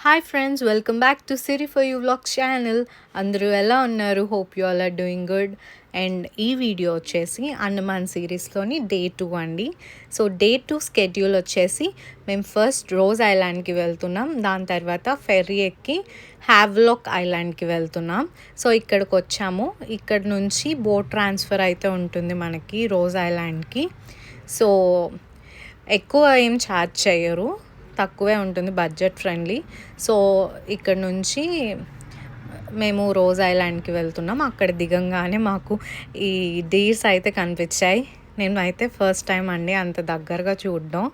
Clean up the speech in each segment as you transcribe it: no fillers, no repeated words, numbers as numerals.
Hi friends, welcome back to Siri for you vlogs channel. అందరూ ఎలా ఉన్నారు? Hope you all are doing good. And ఈ video వచ్చేసి Andaman సిరీస్లోని day 2 అండి. సో డే 2 స్కెడ్యూల్ వచ్చేసి మేము ఫస్ట్ రోజ్ ఐలాండ్కి వెళ్తున్నాం. దాని తర్వాత ఫెర్రీ ఎక్కి హ్యావ్లాక్ ఐలాండ్కి వెళ్తున్నాం. సో ఇక్కడికి వచ్చాము. ఇక్కడ నుంచి బోట్ ట్రాన్స్ఫర్ అయితే ఉంటుంది మనకి రోజ్ ఐలాండ్కి. సో ఎక్కువ ఏం ఛార్జ్ చేయరు, తక్కువే ఉంటుంది, బడ్జెట్ ఫ్రెండ్లీ. సో ఇక్కడ నుంచి మేము రోజ్ ఐలాండ్కి వెళ్తున్నాం. అక్కడ దిగంగానే మాకు ఈ డీర్స్ అయితే కనిపించాయి. నేను అయితే ఫస్ట్ టైం అండి అంత దగ్గరగా చూడడం.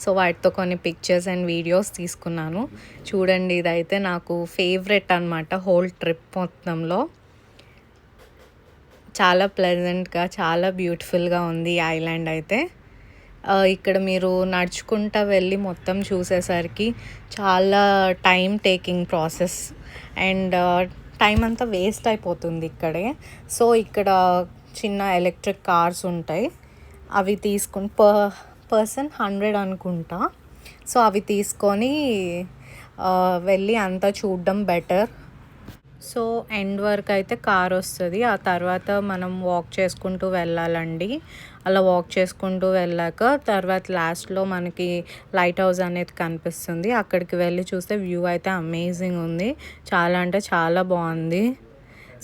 సో వాటితో కొన్ని పిక్చర్స్ అండ్ వీడియోస్ తీసుకున్నాను. చూడండి, ఇదైతే నాకు ఫేవరెట్ అనమాట హోల్ ట్రిప్ మొత్తంలో. చాలా ప్లెజెంట్గా, చాలా బ్యూటిఫుల్గా ఉంది ఈ ఐలాండ్ అయితే. ఇక్కడ మీరు నడుచుకుంటూ వెళ్ళి మొత్తం చూసేసరికి చాలా time taking process and time అంతా వేస్ట్ అయిపోతుంది ఇక్కడే. సో ఇక్కడ చిన్న ఎలక్ట్రిక్ కార్స్ ఉంటాయి, అవి తీసుకుని పర్సన్ 100 అనుకుంటా. సో అవి తీసుకొని వెళ్ళి అంతా చూడడం బెటర్. సో ఎండ్ వరకు అయితే కార్ వస్తుంది, ఆ తర్వాత మనం వాక్ చేసుకుంటూ వెళ్ళాలండి. అలా వాక్ చేసుకుంటూ వెళ్ళాక తర్వాత లాస్ట్లో మనకి లైట్ హౌస్ అనేది కనిపిస్తుంది. అక్కడికి వెళ్ళి చూస్తే వ్యూ అయితే అమేజింగ్ ఉంది, చాలా అంటే చాలా బాగుంది.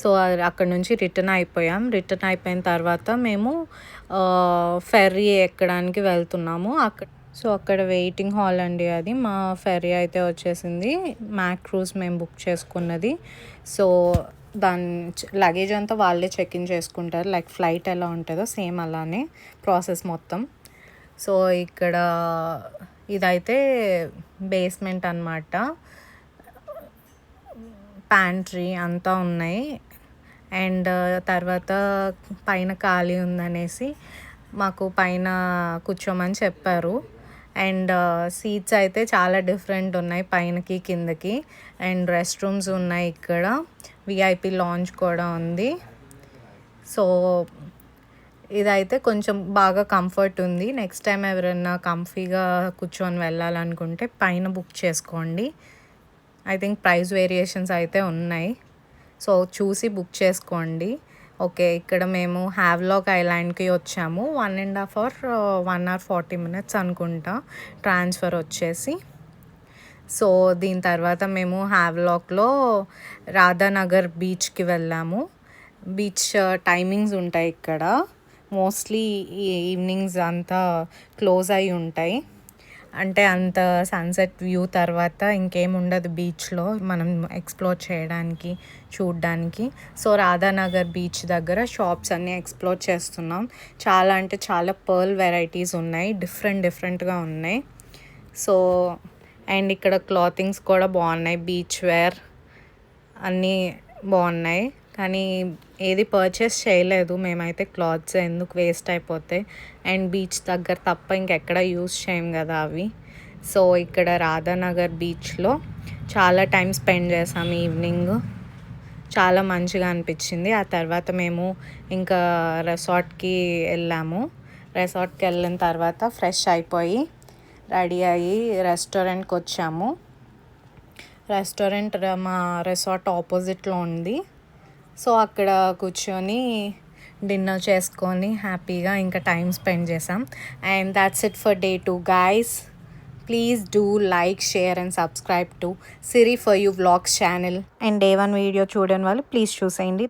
సో అక్కడ నుంచి రిటర్న్ అయిపోయిన తర్వాత మేము ఫెర్రీ ఎక్కడానికి వెళ్తున్నాము. అక్కడ వెయిటింగ్ హాల్ అండి అది. మా ఫెర్రీ అయితే వచ్చేసింది, మ్యాక్ క్రూజ్ మేము బుక్ చేసుకున్నది. సో దాని లగేజ్ అంతా వాళ్ళే చెక్ ఇన్ చేసుకుంటారు, లైక్ ఫ్లైట్ ఎలా ఉంటుందో సేమ్ అలానే ప్రాసెస్ మొత్తం. సో ఇక్కడ ఇదైతే బేస్మెంట్ అన్నమాట, ప్యాంట్రీ అంతా ఉన్నాయి. అండ్ తర్వాత పైన ఖాళీ ఉందనేసి మాకు పైన కూర్చోమని చెప్పారు. అండ్ సీట్స్ అయితే చాలా డిఫరెంట్ ఉన్నాయి పైనకి కిందకి. అండ్ రెస్ట్ రూమ్స్ ఉన్నాయి, ఇక్కడ విఐపి లాంజ్ కూడా ఉంది. సో ఇదైతే కొంచెం బాగా కంఫర్ట్ ఉంది. నెక్స్ట్ టైం ఎవరైనా కంఫీగా కూర్చొని వెళ్ళాలనుకుంటే పైన బుక్ చేసుకోండి. ఐ థింక్ ప్రైస్ వేరియేషన్స్ అయితే ఉన్నాయి, సో చూసి బుక్ చేసుకోండి. ఓకే, ఇక్కడ మేము హ్యావ్లాక్ ఐలాండ్కి వచ్చాము. 1.5 hour 1 hour 40 minutes అనుకుంటా ట్రాన్స్ఫర్ వచ్చేసి. సో దీని తర్వాత మేము హ్యావ్లాక్లో రాధానగర్ బీచ్కి వెళ్ళాము. బీచ్ టైమింగ్స్ ఉంటాయి ఇక్కడ, మోస్ట్లీ ఈవినింగ్స్ అంతా క్లోజ్ అయి ఉంటాయి. అంటే అంత సన్సెట్ వ్యూ తర్వాత ఇంకేం ఉండదు బీచ్లో మనం ఎక్స్ప్లోర్ చేయడానికి, చూడడానికి. సో రాధానగర్ బీచ్ దగ్గర షాప్స్ అన్నీ ఎక్స్ప్లోర్ చేస్తున్నాం. చాలా అంటే చాలా పర్ల్ వెరైటీస్ ఉన్నాయి, డిఫరెంట్గా ఉన్నాయి. సో అండ్ ఇక్కడ క్లాతింగ్స్ కూడా బాగున్నాయి, బీచ్ వేర్ అన్నీ బాగున్నాయి. కానీ ఏది పర్చేస్ చేయలేదు మేమైతే, క్లాత్స్ ఎందుకు వేస్ట్ అయిపోతాయి, అండ్ బీచ్ దగ్గర తప్ప ఇంకెక్కడ యూస్ చేయం కదా అవి. సో ఇక్కడ రాధానగర్ బీచ్లో చాలా టైం స్పెండ్ చేసాం ఈవినింగ్, చాలా మంచిగా అనిపించింది. ఆ తర్వాత మేము ఇంకా రెసార్ట్కి వెళ్ళాము. రెసార్ట్కి వెళ్ళిన తర్వాత ఫ్రెష్ అయిపోయి రెడీ అయ్యి రెస్టారెంట్కి వచ్చాము. రెస్టారెంట్ మా రెసార్ట్ ఆపోజిట్లో ఉంది. సో అక్కడ కూర్చొని డిన్నర్ చేసుకొని హ్యాపీగా ఇంకా టైం స్పెండ్ చేసాం. And that's it for day 2 guys. Please do like, share and subscribe to Siri for you vlogs channel. And day 1 video చూడని వాళ్ళు ప్లీజ్ చూసేయండి.